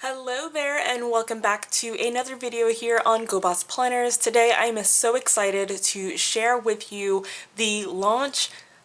Hello there and welcome back to another video here on Go Boss Planners. Today I'm so excited to share with you the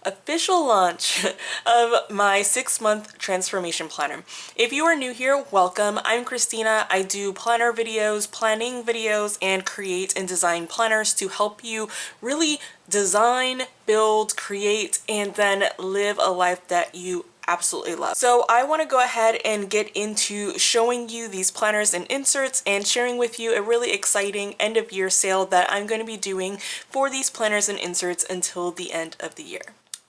official launch of my 6-month transformation planner. If you are new here, welcome. I'm Christina. I do planner videos, planning videos, and create and design planners to help you really design, build, create, and then live a life that you absolutely love. So I want to go ahead and get into showing you these planners and inserts and sharing with you a really exciting end of year sale that I'm going to be doing for these planners and inserts until the end of the year.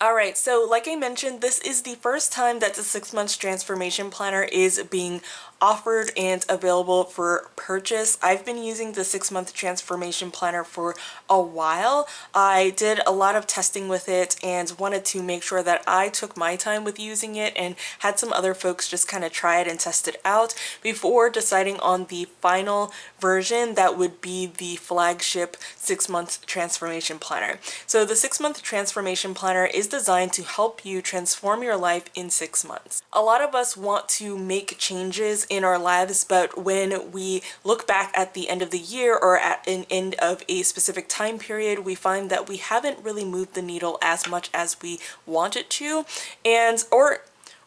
Alright, so like I mentioned, this is the first time that the 6-month transformation planner is being offered and available for purchase. I've been using the 6-month transformation planner for a while. I did a lot of testing with it and wanted to make sure that I took my time with using it and had some other folks just kind of try it and test it out before deciding on the final version that would be the flagship 6-month transformation planner. So the 6-month transformation planner is designed to help you transform your life in 6 months. A lot of us want to make changes in our lives, but when we look back at the end of the year or at an end of a specific time period, we find that we haven't really moved the needle as much as we wanted to,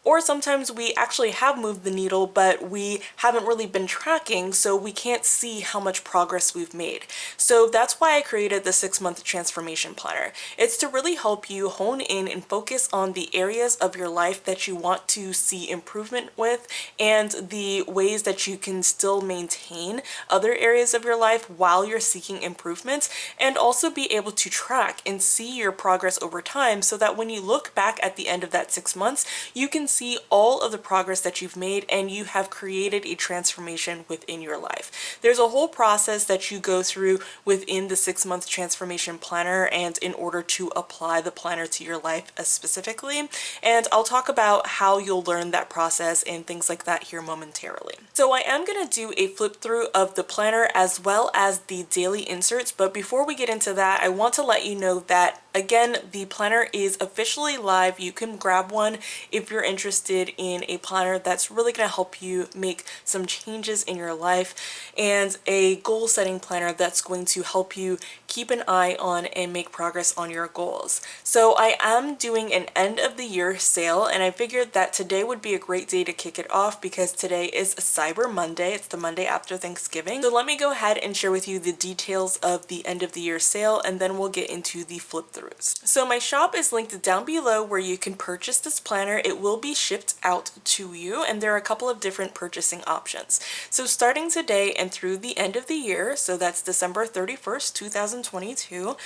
or sometimes we actually have moved the needle, but we haven't really been tracking, so we can't see how much progress we've made. So that's why I created the 6-month transformation planner. It's to really help you hone in and focus on the areas of your life that you want to see improvement with and the ways that you can still maintain other areas of your life while you're seeking improvements, and also be able to track and see your progress over time so that when you look back at the end of that 6 months, you can see all of the progress that you've made and you have created a transformation within your life. There's a whole process that you go through within the 6-month transformation planner and in order to apply the planner to your life specifically, and I'll talk about how you'll learn that process and things like that here momentarily. So I am going to do a flip through of the planner as well as the daily inserts, but before we get into that, I want to let you know that again, the planner is officially live. You can grab one if you're interested in a planner that's really going to help you make some changes in your life, and a goal setting planner that's going to help you keep an eye on and make progress on your goals. So I am doing an end of the year sale, and I figured that today would be a great day to kick it off because today is Cyber Monday. It's the Monday after Thanksgiving. So let me go ahead and share with you the details of the end of the year sale, and then we'll get into the flip through. So my shop is linked down below where you can purchase this planner. It will be shipped out to you, and there are a couple of different purchasing options. So starting today and through the end of the year, so that's December 31st, 2022,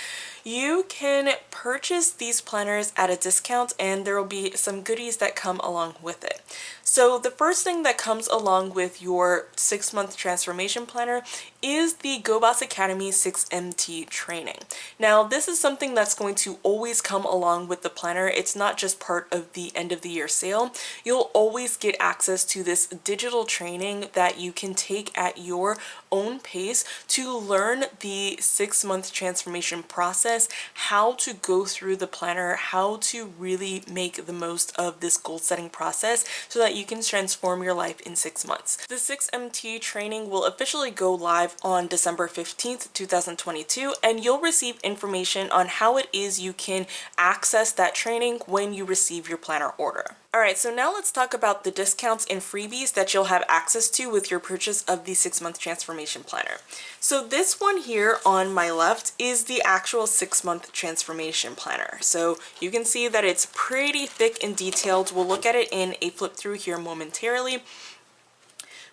you can purchase these planners at a discount, and there will be some goodies that come along with it. So the first thing that comes along with your 6-month transformation planner is the Go Boss Academy 6MT training. Now, this is something that's going to always come along with the planner. It's not just part of the end of the year sale. You'll always get access to this digital training that you can take at your own pace to learn the 6-month transformation process, how to go through the planner, how to really make the most of this goal setting process so that you can transform your life in 6 months. The 6MT training will officially go live on December 15th, 2022, and you'll receive information on how it is you can access that training when you receive your planner order. Alright, so now let's talk about the discounts and freebies that you'll have access to with your purchase of the 6-month transformation planner. So this one here on my left is the actual 6-month transformation planner. So you can see that it's pretty thick and detailed. We'll look at it in a flip through here momentarily.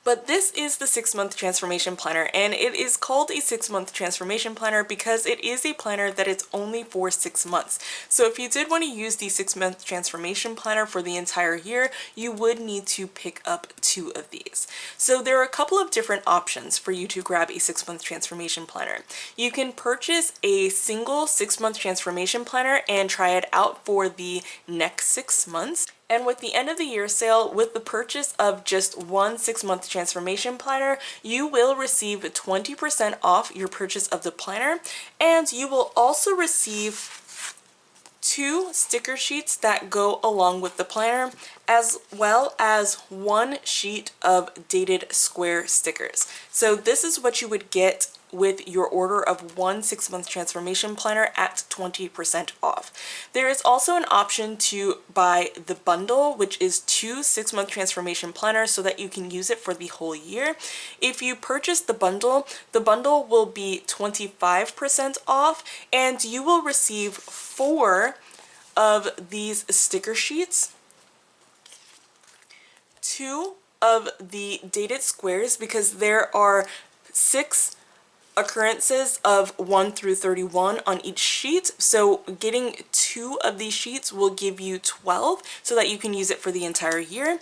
But this is the 6-month transformation planner, and it is called a 6-month transformation planner because it is a planner that it's only for 6 months. So if you did want to use the 6-month transformation planner for the entire year, you would need to pick up 2 of these. So there are a couple of different options for you to grab a 6-month transformation planner. You can purchase a single 6-month transformation planner and try it out for the next 6 months. And with the end of the year sale, with the purchase of just one 6-month transformation planner, you will receive 20% off your purchase of the planner, and you will also receive 2 sticker sheets that go along with the planner, as well as 1 sheet of dated square stickers. So this is what you would get with your order of 1 6-month transformation planner at 20% off. There is also an option to buy the bundle, which is 2 6-month transformation planners so that you can use it for the whole year. If you purchase the bundle will be 25% off, and you will receive 4 of these sticker sheets, 2 of the dated squares, because there are 6 occurrences of 1 through 31 on each sheet. So getting 2 of these sheets will give you 12 so that you can use it for the entire year.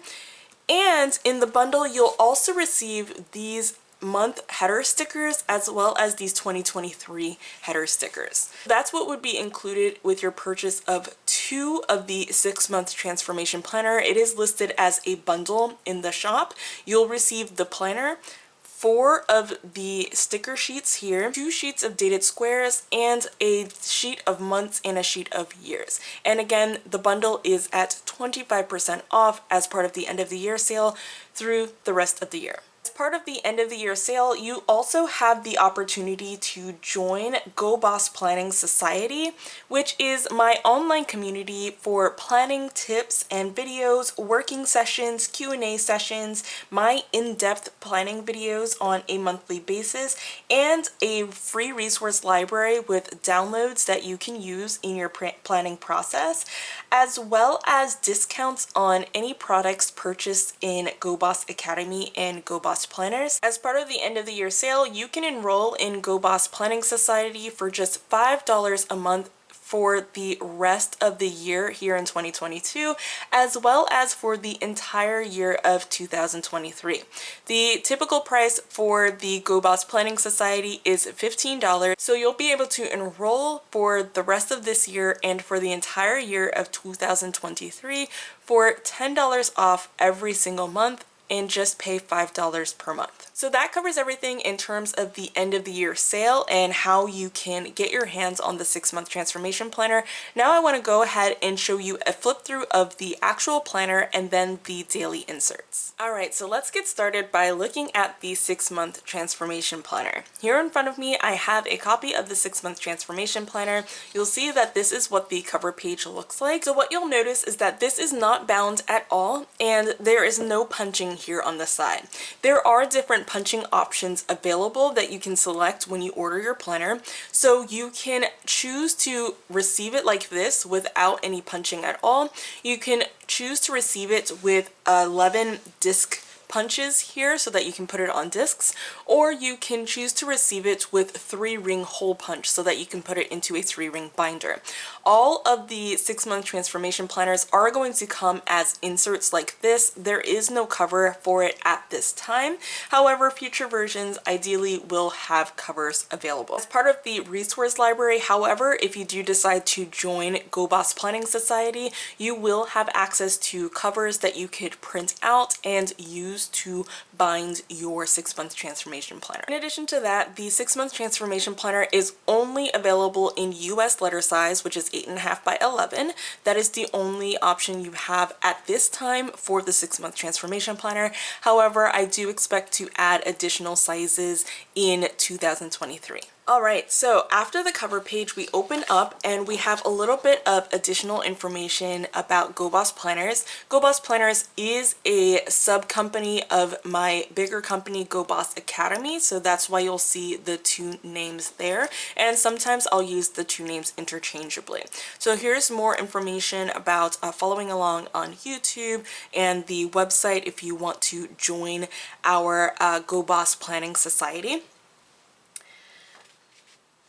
And in the bundle, you'll also receive these month header stickers as well as these 2023 header stickers. That's what would be included with your purchase of 2 of the 6-month transformation planner. It is listed as a bundle in the shop. You'll receive the planner, 4 of the sticker sheets here, 2 sheets of dated squares, and a sheet of months and a sheet of years. And again, the bundle is at 25% off as part of the end of the year sale through the rest of the year. As part of the end of the year sale, you also have the opportunity to join Go Boss Planning Society, which is my online community for planning tips and videos, working sessions, Q&A sessions, my in-depth planning videos on a monthly basis, and a free resource library with downloads that you can use in your planning process, as well as discounts on any products purchased in Go Boss Academy and Go Boss Planners. As part of the end of the year sale, you can enroll in Go Boss Planning Society for just $5 a month for the rest of the year here in 2022, as well as for the entire year of 2023. The typical price for the Go Boss Planning Society is $15, so you'll be able to enroll for the rest of this year and for the entire year of 2023 for $10 off every single month and just pay $5 per month. So that covers everything in terms of the end of the year sale and how you can get your hands on the 6-month transformation planner. Now I want to go ahead and show you a flip through of the actual planner and then the daily inserts. Alright, so let's get started by looking at the 6-month transformation planner. Here in front of me, I have a copy of the 6-month transformation planner. You'll see that this is what the cover page looks like. So what you'll notice is that this is not bound at all, and there is no punching here on the side. There are different punching options available that you can select when you order your planner. So you can choose to receive it like this without any punching at all. You can choose to receive it with 11 disc punches here so that you can put it on discs, or you can choose to receive it with 3-ring hole punch so that you can put it into a 3-ring binder. All of the 6-month transformation planners are going to come as inserts like this. There is no cover for it at this time. However, future versions ideally will have covers available. As part of the resource library, however, if you do decide to join Go Boss Planning Society, you will have access to covers that you could print out and use to bind your 6-month transformation planner. In addition to that, the 6-month transformation planner is only available in US letter size, which is 8.5 by 11. That is the only option you have at this time for the 6-month transformation planner. However, I do expect to add additional sizes in 2023. Alright, so after the cover page, we open up and we have a little bit of additional information about Go Boss Planners. Go Boss Planners is a sub-company of my bigger company, Go Boss Academy, so that's why you'll see the 2 names there, and sometimes I'll use the 2 names interchangeably. So here's more information about following along on YouTube and the website if you want to join our Go Boss Planning Society.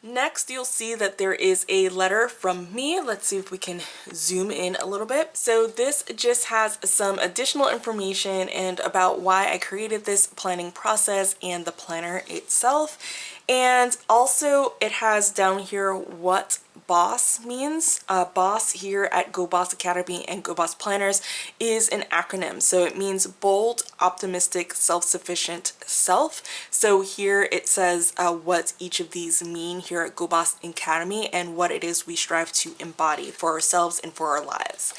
Next, you'll see that there is a letter from me. Let's see if we can zoom in a little bit. So this just has some additional information and about why I created this planning process and the planner itself. And also it has down here what BOSS means. BOSS here at Go Boss Academy and Go Boss Planners is an acronym. So it means bold, optimistic, self-sufficient self. So here it says what each of these mean here at Go Boss Academy and what it is we strive to embody for ourselves and for our lives.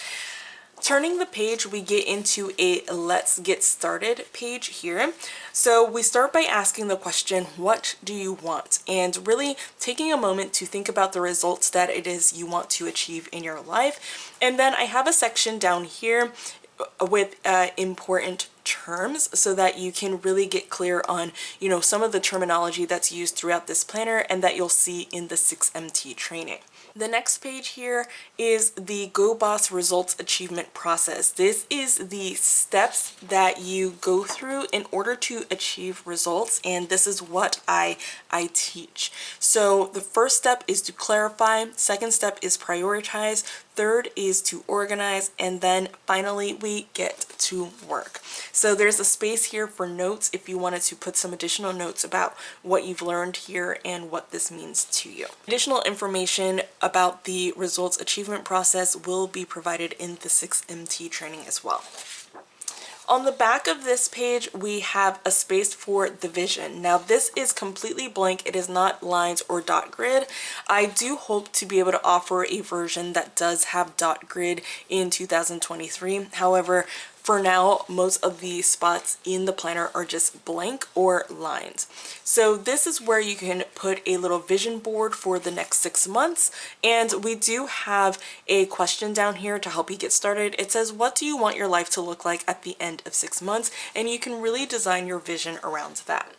Turning the page, we get into a let's get started page here. So we start by asking the question, what do you want? And really taking a moment to think about the results that it is you want to achieve in your life. And then I have a section down here with important terms so that you can really get clear on, some of the terminology that's used throughout this planner and that you'll see in the 6MT training. The next page here is the Go Boss Results Achievement Process. This is the steps that you go through in order to achieve results, and this is what I teach. So the first step is to clarify, second step is prioritize, third is to organize, and then finally we get to work. So there's a space here for notes if you wanted to put some additional notes about what you've learned here and what this means to you. Additional information about the results achievement process will be provided in the 6MT training as well. On the back of this page, we have a space for the vision. Now this is completely blank. It is not lines or dot grid. I do hope to be able to offer a version that does have dot grid in 2023. However, for now, most of the spots in the planner are just blank or lines. So this is where you can put a little vision board for the next 6 months. And we do have a question down here to help you get started. It says, what do you want your life to look like at the end of 6 months? And you can really design your vision around that.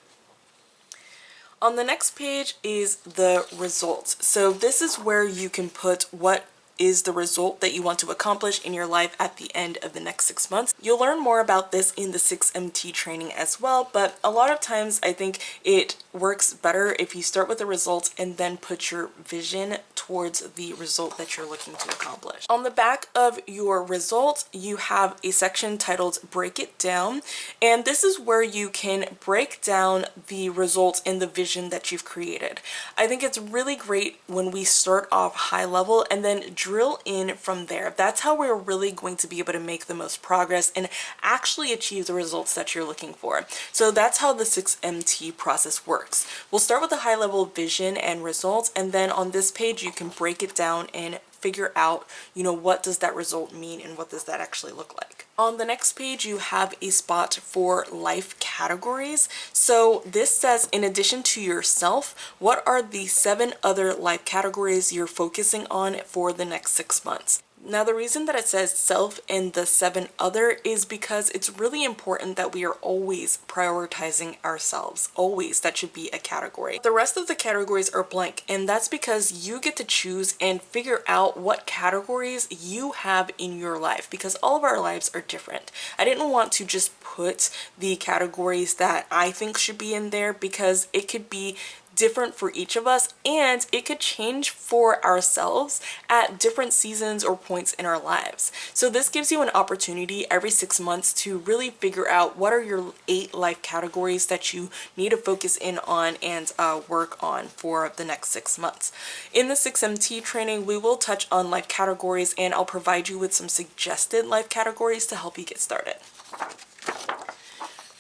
On the next page is the results. So this is where you can put what is the result that you want to accomplish in your life at the end of the next 6 months. You'll learn more about this in the 6MT training as well, but a lot of times I think it works better if you start with the results and then put your vision towards the result that you're looking to accomplish. On the back of your results, you have a section titled Break It Down, and this is where you can break down the results and the vision that you've created. I think it's really great when we start off high level and then drill in from there. That's how we're really going to be able to make the most progress and actually achieve the results that you're looking for. So that's how the 6MT process works. We'll start with a high level vision and results, and then on this page you can break it down and figure out, what does that result mean and what does that actually look like. On the next page, you have a spot for life categories. So this says, in addition to yourself, what are the 7 other life categories you're focusing on for the next 6 months? Now, the reason that it says self and the 7 other is because it's really important that we are always prioritizing ourselves. Always. That should be a category. The rest of the categories are blank, and that's because you get to choose and figure out what categories you have in your life, because all of our lives are different. I didn't want to just put the categories that I think should be in there because it could be different for each of us, and it could change for ourselves at different seasons or points in our lives. So this gives you an opportunity every 6 months to really figure out what are your 8 life categories that you need to focus in on and work on for the next 6 months. In the 6MT training, we will touch on life categories, and I'll provide you with some suggested life categories to help you get started.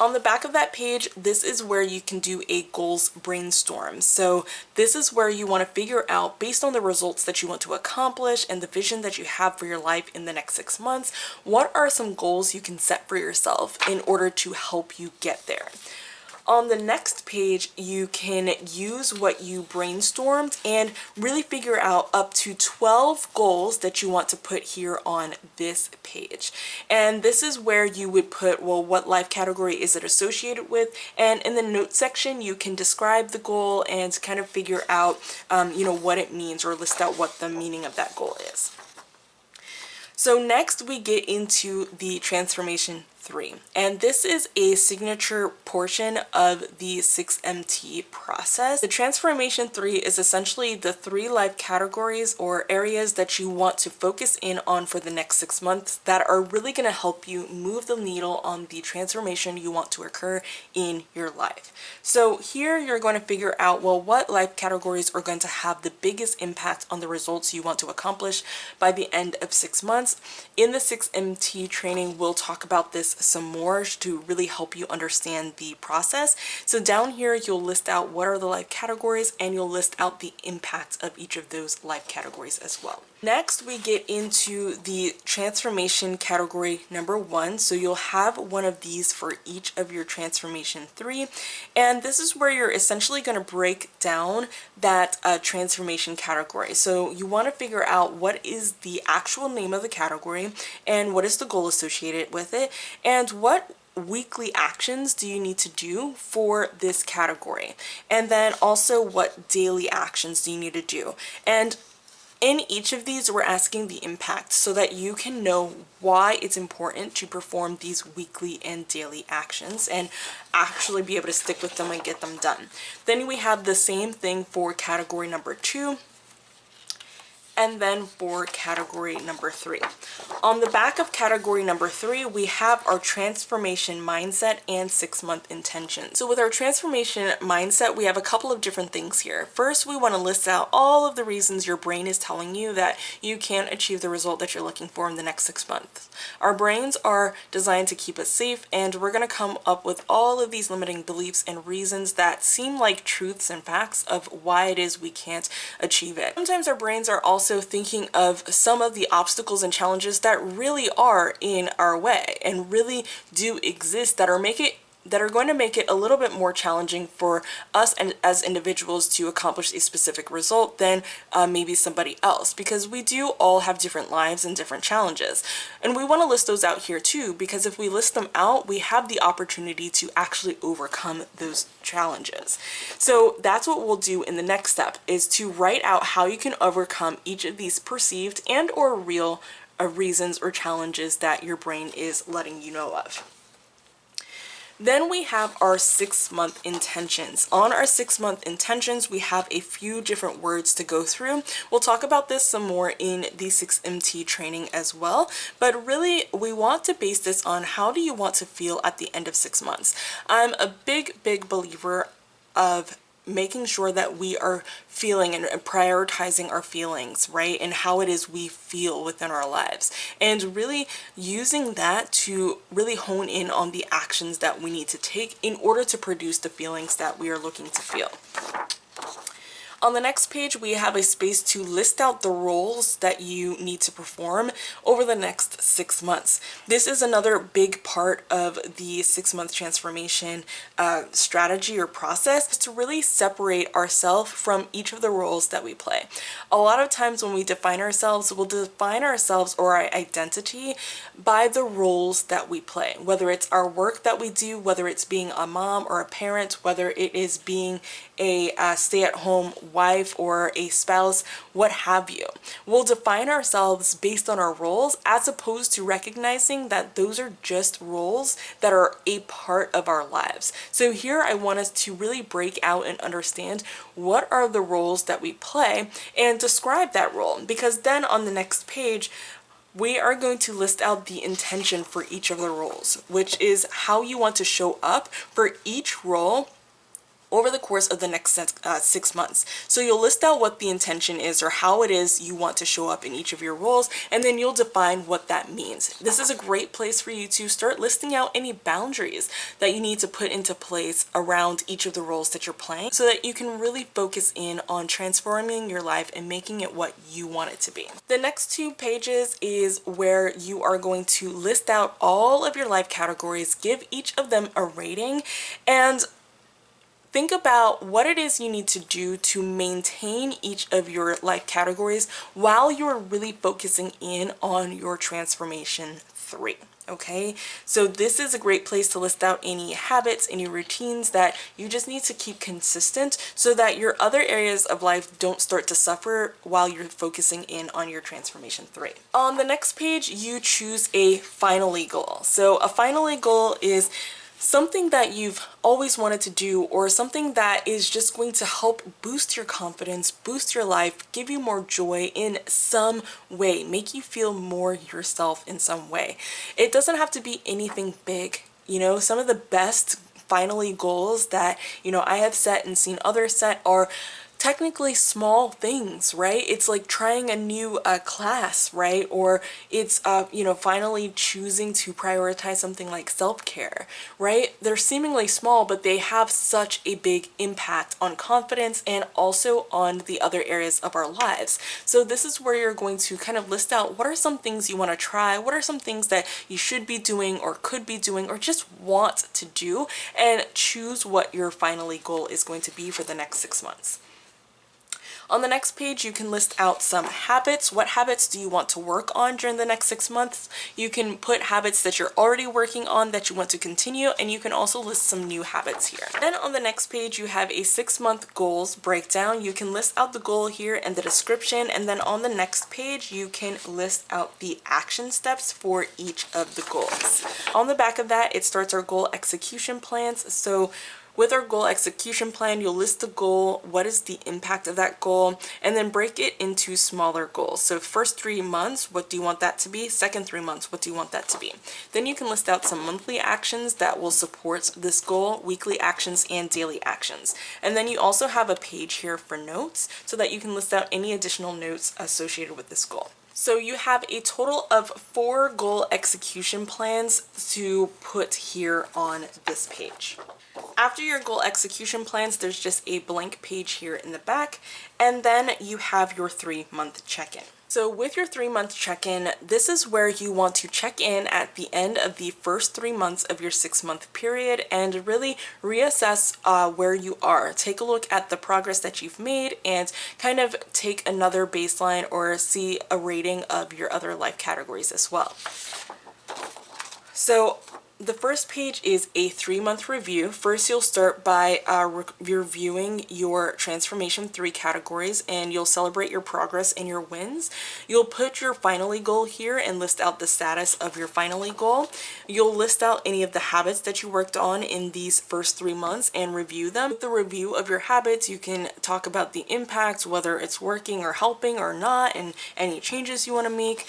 On the back of that page, this is where you can do a goals brainstorm. So this is where you want to figure out, based on the results that you want to accomplish and the vision that you have for your life in the next 6 months, what are some goals you can set for yourself in order to help you get there. On the next page, you can use what you brainstormed and really figure out up to 12 goals that you want to put here on this page. And this is where you would put, well, what life category is it associated with? And in the notes section, you can describe the goal and kind of figure out, what it means, or list out what the meaning of that goal is. So next we get into the transformation 3, and this is a signature portion of the 6MT process. The transformation 3 is essentially the 3 life categories or areas that you want to focus in on for the next 6 months that are really going to help you move the needle on the transformation you want to occur in your life. So here you're going to figure out, well, what life categories are going to have the biggest impact on the results you want to accomplish by the end of 6 months. In the 6MT training, we'll talk about this some more to really help you understand the process. So down here, you'll list out what are the life categories, and you'll list out the impact of each of those life categories as well. Next, we get into the transformation category number 1. So you'll have one of these for each of your transformation 3. And this is where you're essentially going to break down that transformation category. So you want to figure out what is the actual name of the category and what is the goal associated with it, and what weekly actions do you need to do for this category, and then also what daily actions do you need to do. And in each of these, we're asking the impact so that you can know why it's important to perform these weekly and daily actions and actually be able to stick with them and get them done. Then we have the same thing for category number 2, and then for category number 3. On the back of category number 3, we have our transformation mindset and 6-month intention. So with our transformation mindset, we have a couple of different things here. First, we want to list out all of the reasons your brain is telling you that you can't achieve the result that you're looking for in the next 6 months. Our brains are designed to keep us safe, and we're going to come up with all of these limiting beliefs and reasons that seem like truths and facts of why it is we can't achieve it. Sometimes our brains are also thinking of some of the obstacles and challenges that really are in our way and really do exist that are going to make it a little bit more challenging for us and as individuals to accomplish a specific result than maybe somebody else, because we do all have different lives and different challenges. And we want to list those out here too, because if we list them out, we have the opportunity to actually overcome those challenges. So that's what we'll do in the next step, is to write out how you can overcome each of these perceived and or real reasons or challenges that your brain is letting you know of. Then we have our 6-month intentions. On our 6-month intentions, we have a few different words to go through. We'll talk about this some more in the 6MT training as well, but really we want to base this on how do you want to feel at the end of 6 months. I'm a big believer of making sure that we are feeling and prioritizing our feelings, right? And how it is we feel within our lives. And really using that to really hone in on the actions that we need to take in order to produce the feelings that we are looking to feel. On the next page, we have a space to list out the roles that you need to perform over the next 6 months. This is another big part of the 6-month transformation strategy or process, is to really separate ourselves from each of the roles that we play. A lot of times when we define ourselves, we'll define ourselves or our identity by the roles that we play, whether it's our work that we do, whether it's being a mom or a parent, whether it is being a stay-at-home wife or a spouse, what have you. We'll define ourselves based on our roles, as opposed to recognizing that those are just roles that are a part of our lives. So here I want us to really break out and understand what are the roles that we play and describe that role, because then on the next page we are going to list out the intention for each of the roles, which is how you want to show up for each role over the course of the next 6 months. So you'll list out what the intention is or how it is you want to show up in each of your roles, and then you'll define what that means. This is a great place for you to start listing out any boundaries that you need to put into place around each of the roles that you're playing, so that you can really focus in on transforming your life and making it what you want it to be. The next 2 pages is where you are going to list out all of your life categories, give each of them a rating, and think about what it is you need to do to maintain each of your life categories while you're really focusing in on your transformation 3. Okay, so this is a great place to list out any habits, any routines that you just need to keep consistent so that your other areas of life don't start to suffer while you're focusing in on your transformation 3. On the next page, you choose a finally goal. So a finally goal is something that you've always wanted to do, or something that is just going to help boost your confidence, boost your life, give you more joy in some way, make you feel more yourself in some way. It doesn't have to be anything big. You know, some of the best finally goals that, I have set and seen others set are technically small things, right? It's like trying a new class, right? Or it's, finally choosing to prioritize something like self-care, right? They're seemingly small, but they have such a big impact on confidence and also on the other areas of our lives. So this is where you're going to kind of list out what are some things you want to try, what are some things that you should be doing or could be doing or just want to do, and choose what your finally goal is going to be for the next 6 months. On the next page, you can list out some habits. What habits do you want to work on during the next 6 months? You can put habits that you're already working on that you want to continue, and you can also list some new habits here. Then on the next page, you have a 6-month goals breakdown. You can list out the goal here and the description, and then on the next page, you can list out the action steps for each of the goals. On the back of that, it starts our goal execution plans. So with our goal execution plan, you'll list the goal, what is the impact of that goal, and then break it into smaller goals. So first 3 months, what do you want that to be? Second 3 months, what do you want that to be? Then you can list out some monthly actions that will support this goal, weekly actions, and daily actions. And then you also have a page here for notes so that you can list out any additional notes associated with this goal. So you have a total of 4 goal execution plans to put here on this page. After your goal execution plans, there's just a blank page here in the back, and then you have your 3-month check-in. So with your 3-month check-in, this is where you want to check in at the end of the first 3 months of your 6-month period and really reassess where you are. Take a look at the progress that you've made and kind of take another baseline or see a rating of your other life categories as well. So the first page is a 3-month review. First, you'll start by reviewing your Transformation 3 categories, and you'll celebrate your progress and your wins. You'll put your finally goal here and list out the status of your finally goal. You'll list out any of the habits that you worked on in these first 3 months and review them. With the review of your habits, you can talk about the impact, whether it's working or helping or not, and any changes you want to make.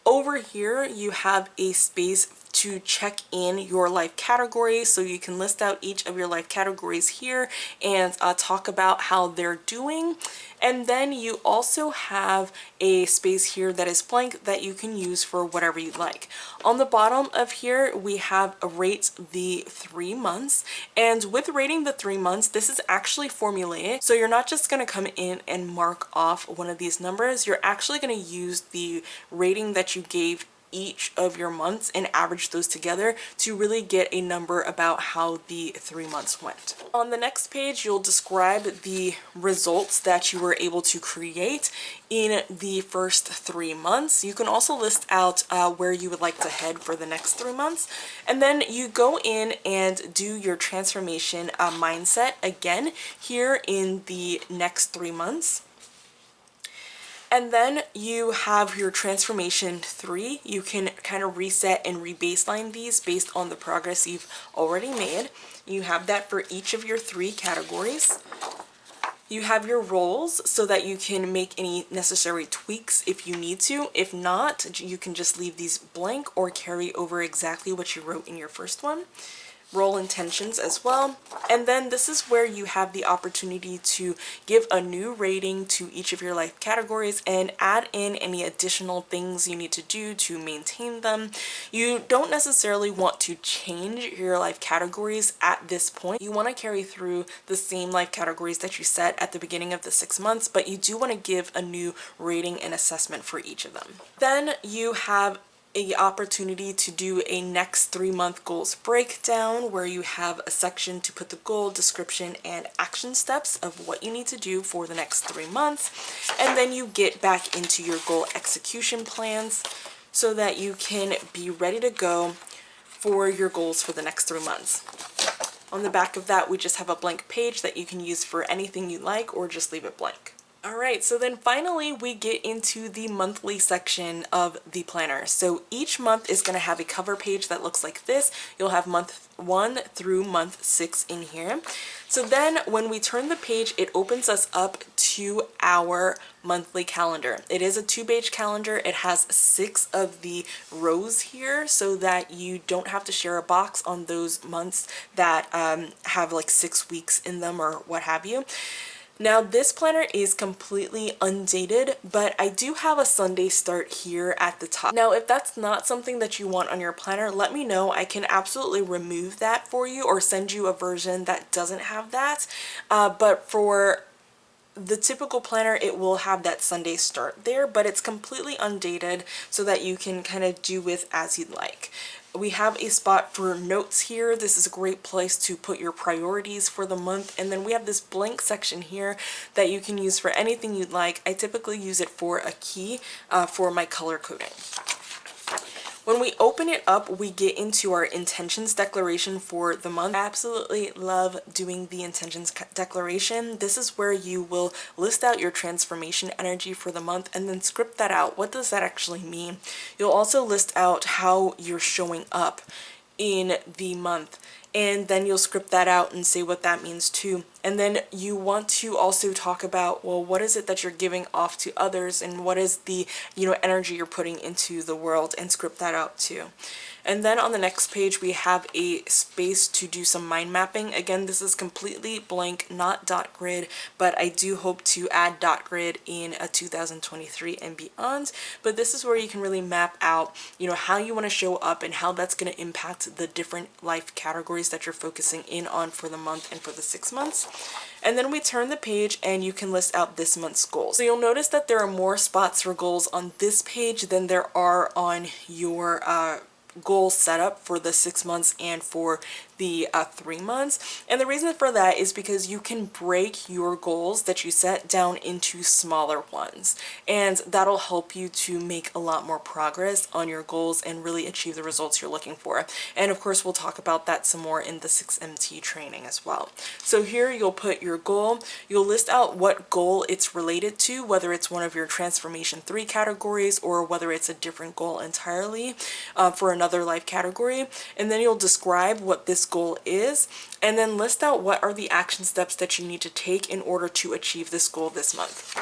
Over here, you have a space to check in your life categories, so you can list out each of your life categories here and talk about how they're doing. And then you also have a space here that is blank that you can use for whatever you like. On the bottom of here, we have rate the 3 months. And with rating the 3 months, this is actually formulaic. So you're not just going to come in and mark off one of these numbers. You're actually going to use the rating that you gave each of your months and average those together to really get a number about how the 3 months went. On the next page, you'll describe the results that you were able to create in the first 3 months. You can also list out where you would like to head for the next 3 months. And then you go in and do your transformation mindset again here in the next 3 months. And then you have your Transformation 3. You can kind of reset and rebaseline these based on the progress you've already made. You have that for each of your 3 categories. You have your roles so that you can make any necessary tweaks if you need to. If not, you can just leave these blank or carry over exactly what you wrote in your first one. Role intentions as well. And then this is where you have the opportunity to give a new rating to each of your life categories and add in any additional things you need to do to maintain them. You don't necessarily want to change your life categories at this point. You want to carry through the same life categories that you set at the beginning of the 6 months, but you do want to give a new rating and assessment for each of them. Then you have a opportunity to do a next 3-month goals breakdown where you have a section to put the goal, description, and action steps of what you need to do for the next 3 months. And then you get back into your goal execution plans so that you can be ready to go for your goals for the next 3 months. On the back of that, we just have a blank page that you can use for anything you like or just leave it blank. Alright, so then finally we get into the monthly section of the planner. So each month is going to have a cover page that looks like this. You'll have month 1 through month 6 in here. So then when we turn the page, it opens us up to our monthly calendar. It is a 2-page calendar. It has 6 of the rows here so that you don't have to share a box on those months that have like 6 weeks in them or what have you. Now this planner is completely undated, but I do have a Sunday start here at the top. Now if that's not something that you want on your planner, let me know. I can absolutely remove that for you or send you a version that doesn't have that. But for the typical planner, it will have that Sunday start there, but it's completely undated so that you can kind of do with as you'd like. We have a spot for notes here. This is a great place to put your priorities for the month. And then we have this blank section here that you can use for anything you'd like. I typically use it for a key for my color coding. When we open it up, we get into our intentions declaration for the month. I absolutely love doing the intentions declaration. This is where you will list out your transformation energy for the month and then script that out. What does that actually mean? You'll also list out how you're showing up in the month, and then you'll script that out and say what that means too. And then you want to also talk about, well, what is it that you're giving off to others, and what is the, energy you're putting into the world, and script that out too. And then on the next page, we have a space to do some mind mapping. Again, this is completely blank, not dot grid, but I do hope to add dot grid in a 2023 and beyond. But this is where you can really map out, how you want to show up and how that's going to impact the different life categories that you're focusing in on for the month and for the 6 months. And then we turn the page and you can list out this month's goals. So you'll notice that there are more spots for goals on this page than there are on your goal setup for the 6 months and for the 3 months. And the reason for that is because you can break your goals that you set down into smaller ones, and that'll help you to make a lot more progress on your goals and really achieve the results you're looking for. And of course, we'll talk about that some more in the 6MT training as well. So here you'll put your goal, you'll list out what goal it's related to, whether it's one of your transformation 3 categories or whether it's a different goal entirely for another life category. And then you'll describe what this goal is, and then list out what are the action steps that you need to take in order to achieve this goal this month.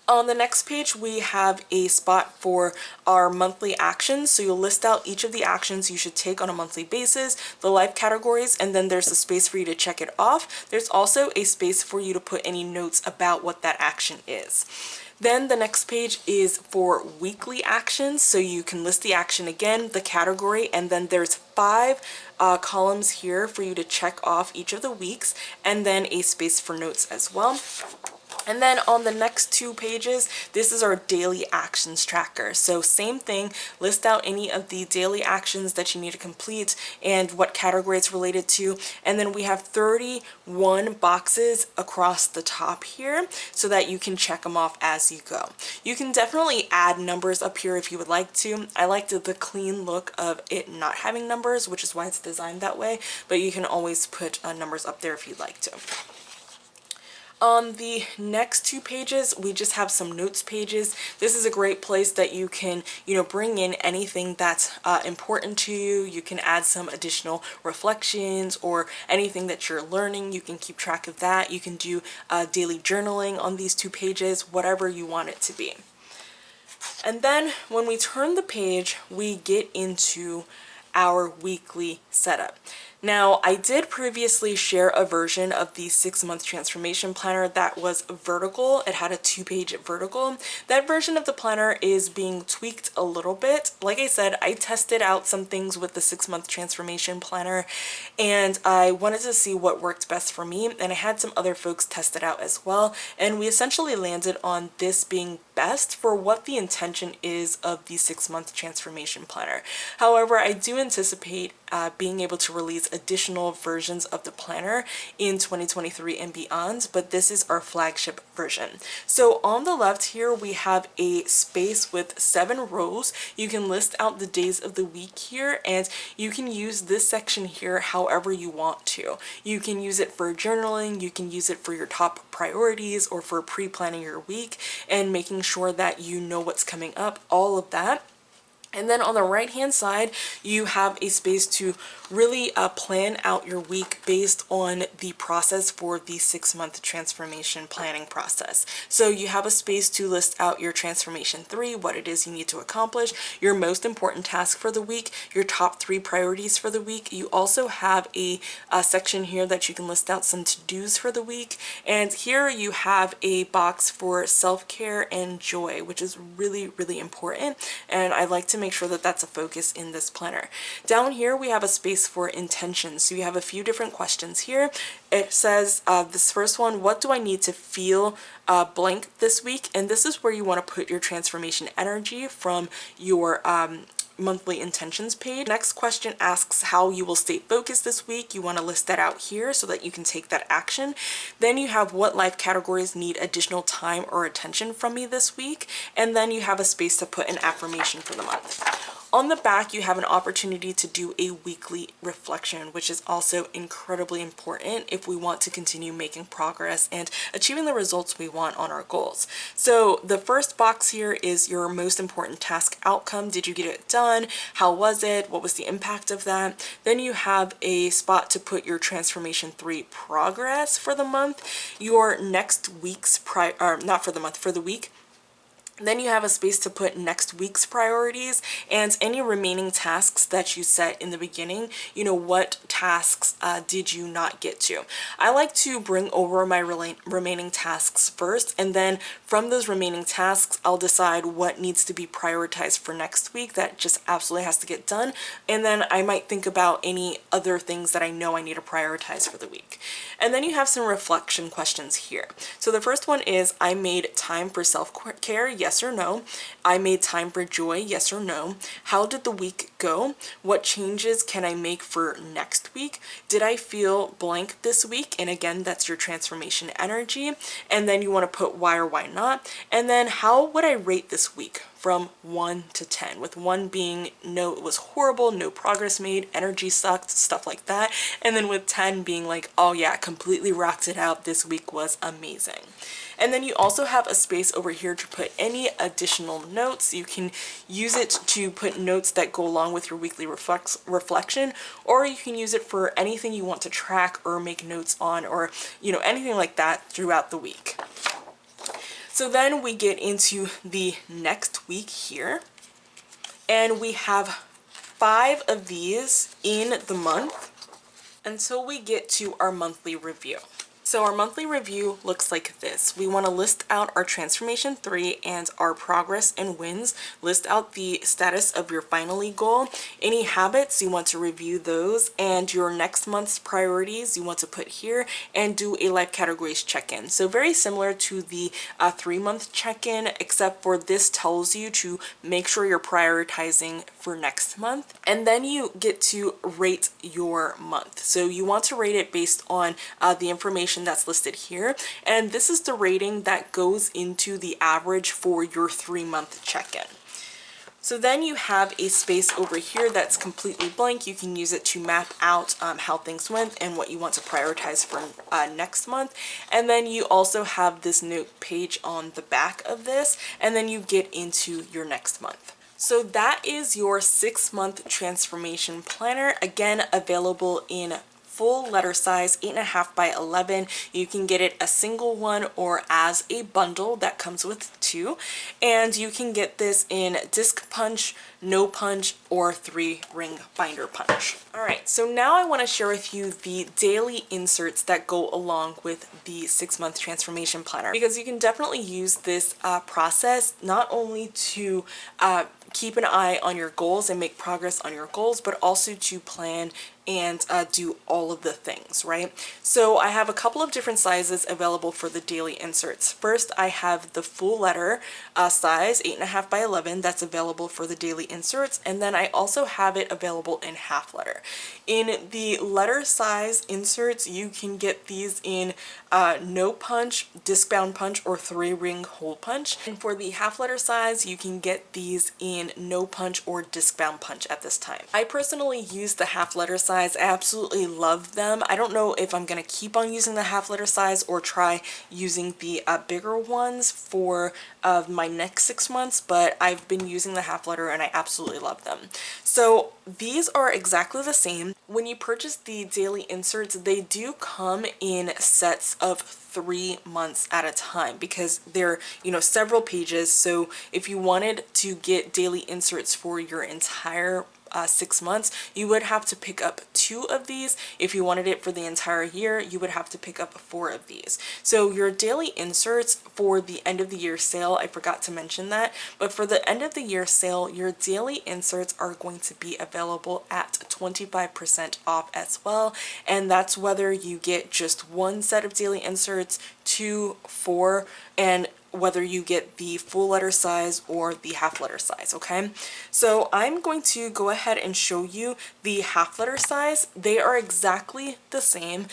On the next page, we have a spot for our monthly actions. So you'll list out each of the actions you should take on a monthly basis, the life categories, and then there's a space for you to check it off. There's also a space for you to put any notes about what that action is. Then the next page is for weekly actions. So you can list the action again, the category, and then there's 5 columns here for you to check off each of the weeks, and then a space for notes as well. And then on the next 2 pages, this is our daily actions tracker. So same thing, list out any of the daily actions that you need to complete and what category it's related to. And then we have 31 boxes across the top here so that you can check them off as you go. You can definitely add numbers up here if you would like to. I like the clean look of it not having numbers, which is why it's designed that way, but you can always put numbers up there if you'd like to. On the next 2 pages, we just have some notes pages. This is a great place that you can, bring in anything that's important to you. You can add some additional reflections or anything that you're learning. You can keep track of that. You can do daily journaling on these 2 pages, whatever you want it to be. And then when we turn the page, we get into our weekly setup. Now, I did previously share a version of the 6-month transformation planner that was vertical. It had a 2-page vertical. That version of the planner is being tweaked a little bit. Like I said, I tested out some things with the 6-month transformation planner, and I wanted to see what worked best for me, and I had some other folks test it out as well, and we essentially landed on this being best for what the intention is of the 6-month transformation planner. However, I do anticipate being able to release additional versions of the planner in 2023 and beyond, but this is our flagship version. So on the left here, we have a space with 7 rows. You can list out the days of the week here, and you can use this section here however you want to. You can use it for journaling, you can use it for your top priorities, or for pre-planning your week and making sure that you know what's coming up, all of that. And then on the right hand side, you have a space to really plan out your week based on the process for the 6-month transformation planning process. So you have a space to list out your transformation 3, what it is you need to accomplish, your most important task for the week, your top 3 priorities for the week. You also have a section here that you can list out some to-dos for the week. And here you have a box for self-care and joy, which is really, really important. And I like to make sure that that's a focus in this planner. Down here we have a space for intentions. So you have a few different questions here. It says this first one, what do I need to feel blank this week? And this is where you want to put your transformation energy from your monthly intentions page. Next question asks how you will stay focused this week. You want to list that out here so that you can take that action. Then you have what life categories need additional time or attention from me this week. And then you have a space to put an affirmation for the month. On the back, you have an opportunity to do a weekly reflection, which is also incredibly important if we want to continue making progress and achieving the results we want on our goals. So the first box here is your most important task outcome. Did you get it done? How was it? What was the impact of that? Then you have a spot to put your transformation 3 progress for the month, your next week's not for the month, for the week. Then you have a space to put next week's priorities and any remaining tasks that you set in the beginning. You know, what tasks did you not get to? I like to bring over my remaining tasks first, and then from those remaining tasks, I'll decide what needs to be prioritized for next week that just absolutely has to get done. And then I might think about any other things that I know I need to prioritize for the week. And then you have some reflection questions here. So the first one is, I made time for self-care, yes or no? I made time for joy, yes or no? How did the week go? What changes can I make for next week? Did I feel blank this week? And again, that's your transformation energy. And then you want to put why or why not. And then how would I rate this week from 1 to 10, with 1 being no, it was horrible, no progress made, energy sucked, stuff like that. And then with 10 being like, oh yeah, completely rocked it out, this week was amazing. And then you also have a space over here to put any additional notes. You can use it to put notes that go along with your weekly reflection, or you can use it for anything you want to track or make notes on, or anything like that throughout the week. So then we get into the next week here, and we have 5 of these in the month until we get to our monthly review. So our monthly review looks like this. We want to list out our transformation 3 and our progress and wins, list out the status of your finally goal, any habits, you want to review those, and your next month's priorities you want to put here, and do a life categories check-in. So very similar to the 3-month check-in, except for this tells you to make sure you're prioritizing for next month. And then you get to rate your month. So you want to rate it based on the information that's listed here, and this is the rating that goes into the average for your 3-month check-in. So then you have a space over here that's completely blank. You can use it to map out how things went and what you want to prioritize for next month. And then you also have this note page on the back of this, and then you get into your next month. So that is your 6-month transformation planner, again available in full letter size, 8.5 by 11. You can get it a single one or as a bundle that comes with 2, and you can get this in disc punch, no punch, or 3-ring binder punch. All right, so now I want to share with you the daily inserts that go along with the 6-month transformation planner, because you can definitely use this process not only to keep an eye on your goals and make progress on your goals, but also to plan and do all of the things, right? So I have a couple of different sizes available for the daily inserts. First, I have the full letter size, 8.5 by 11, that's available for the daily inserts, and then I also have it available in half letter. In the letter size inserts, you can get these in no punch, disc bound punch, or 3-ring hole punch. And for the half letter size, you can get these in no punch or disc bound punch at this time. I personally use the half letter size size. I absolutely love them. I don't know if I'm going to keep on using the half letter size or try using the bigger ones for my next 6 months, but I've been using the half letter and I absolutely love them. So these are exactly the same. When you purchase the daily inserts, they do come in sets of 3 months at a time because they're, several pages. So if you wanted to get daily inserts for your entire 6 months, you would have to pick up 2 of these. If you wanted it for the entire year, you would have to pick up 4 of these. So your daily inserts for the end of the year sale, I forgot to mention that, but for the end of the year sale, your daily inserts are going to be available at 25% off as well. And that's whether you get just 1 set of daily inserts, 2, 4, and whether you get the full letter size or the half letter size, okay? So I'm going to go ahead and show you the half letter size. They are exactly the same,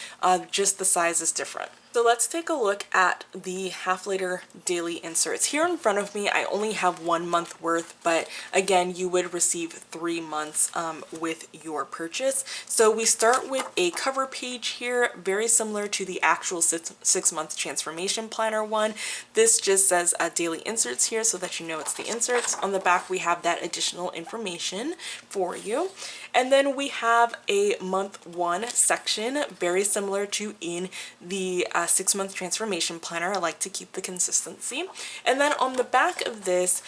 just the size is different. So let's take a look at the half letter daily inserts. Here in front of me, I only have 1 month worth, but again, you would receive 3 months with your purchase. So we start with a cover page here, very similar to the actual 6-month transformation planner one. This just says daily inserts here so that you know it's the inserts. On the back, we have that additional information for you. And then we have a month 1 section, very similar to in the 6-month transformation planner. I like to keep the consistency. And then on the back of this,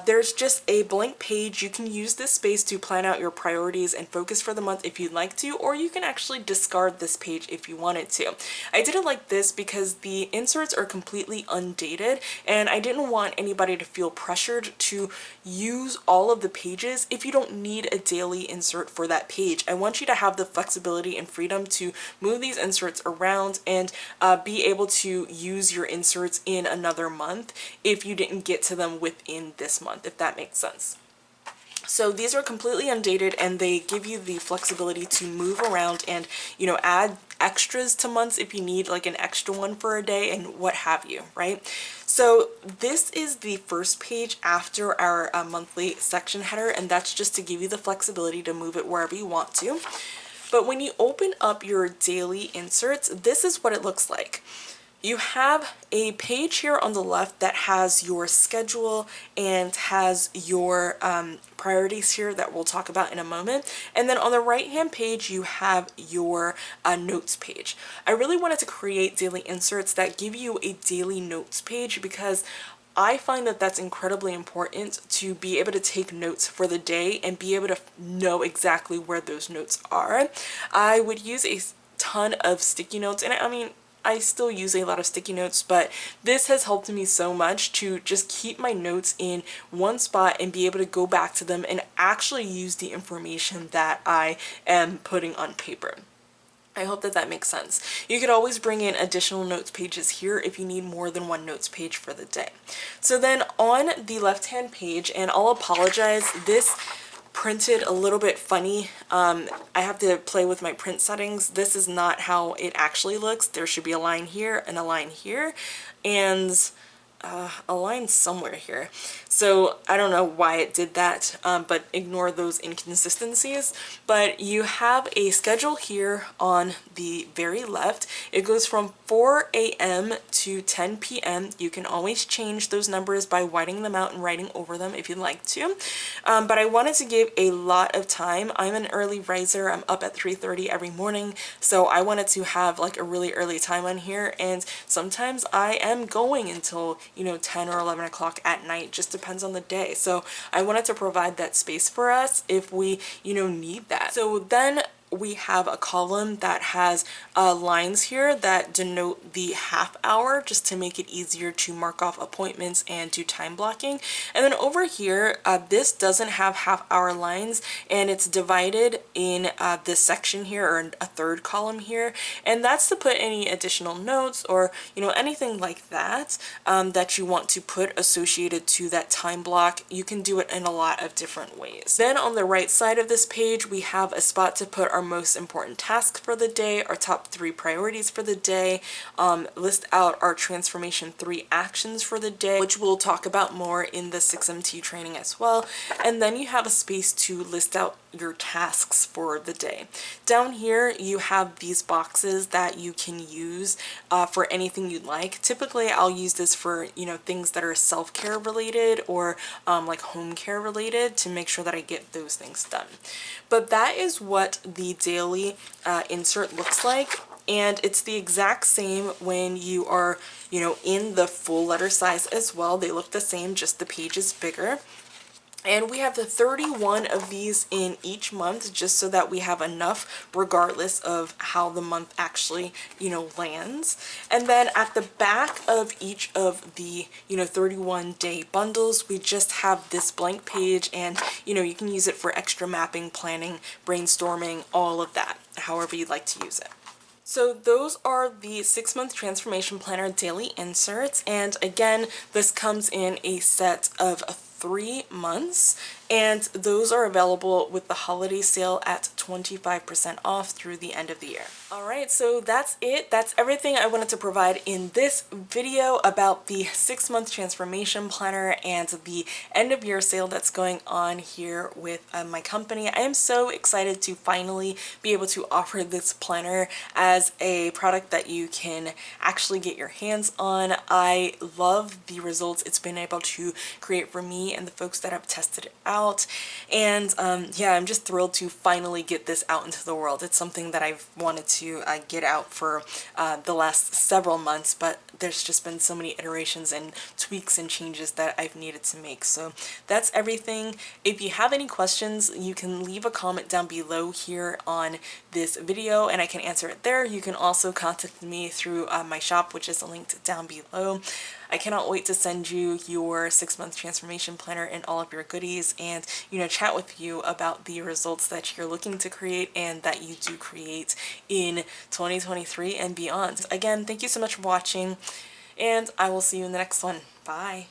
there's just a blank page. You can use this space to plan out your priorities and focus for the month if you'd like to, or you can actually discard this page if you wanted to. I did it like this because the inserts are completely undated and I didn't want anybody to feel pressured to use all of the pages if you don't need a daily insert for that page. I want you to have the flexibility and freedom to move these inserts around and be able to use your inserts in another month if you didn't get to them within this month, if that makes sense. So these are completely undated and they give you the flexibility to move around and, add extras to months if you need like an extra one for a day and what have you, right? So this is the first page after our monthly section header, and that's just to give you the flexibility to move it wherever you want to. But when you open up your daily inserts, this is what it looks like. You have a page here on the left that has your schedule and has your priorities here that we'll talk about in a moment. And then on the right hand page, you have your notes page. I really wanted to create daily inserts that give you a daily notes page because I find that that's incredibly important to be able to take notes for the day and be able to know exactly where those notes are. I would use a ton of sticky notes, and I still use a lot of sticky notes, but this has helped me so much to just keep my notes in one spot and be able to go back to them and actually use the information that I am putting on paper. I hope that that makes sense. You could always bring in additional notes pages here if you need more than 1 notes page for the day. So then on the left-hand page, and I'll apologize, this printed a little bit funny. I have to play with my print settings. This is not how it actually looks. There should be a line here and a line here and a line somewhere here. So I don't know why it did that, but ignore those inconsistencies. But you have a schedule here on the very left. It goes from 4 a.m. to 10 p.m. You can always change those numbers by whiting them out and writing over them if you'd like to. But I wanted to give a lot of time. I'm an early riser. I'm up at 3:30 every morning. So I wanted to have like a really early time on here. And sometimes I am going until, 10 or 11 o'clock at night. Just depends on the day. So I wanted to provide that space for us if we, need that. So then we have a column that has lines here that denote the half hour just to make it easier to mark off appointments and do time blocking. And then over here, this doesn't have half hour lines and it's divided in this section here, or a third column here. And that's to put any additional notes or, anything like that that you want to put associated to that time block. You can do it in a lot of different ways. Then on the right side of this page, we have a spot to put our most important tasks for the day, our top 3 priorities for the day, list out our transformation 3 actions for the day, which we'll talk about more in the 6MT training as well. And then you have a space to list out your tasks for the day. Down here you have these boxes that you can use for anything you'd like. Typically I'll use this for, you know, things that are self-care related or like home care related, to make sure that I get those things done. But that is what the daily insert looks like. And it's the exact same when you are, you know, in the full letter size as well. They look the same, just the page is bigger. And we have the 31 of these in each month, just so that we have enough regardless of how the month actually, you know, lands. And then at the back of each of the, you know, 31-day bundles, we just have this blank page, and, you know, you can use it for extra mapping, planning, brainstorming, all of that, however you'd like to use it. So those are the 6-month transformation planner daily inserts, and again, this comes in a set of 3 months, and those are available with the holiday sale at 25% off through the end of the year. Alright, so that's it. That's everything I wanted to provide in this video about the 6-month transformation planner and the end of year sale that's going on here with my company. I am so excited to finally be able to offer this planner as a product that you can actually get your hands on. I love the results it's been able to create for me and the folks that have tested it out, and yeah, I'm just thrilled to finally get this out into the world. It's something that I've wanted to get out for the last several months, but there's just been so many iterations and tweaks and changes that I've needed to make. So that's everything. If you have any questions, you can leave a comment down below here on this video and I can answer it there. You can also contact me through my shop, which is linked down below. I cannot wait to send you your 6-month transformation planner and all of your goodies, and, you know, chat with you about the results that you're looking to create and that you do create in 2023 and beyond. Again, thank you so much for watching, and I will see you in the next one. Bye.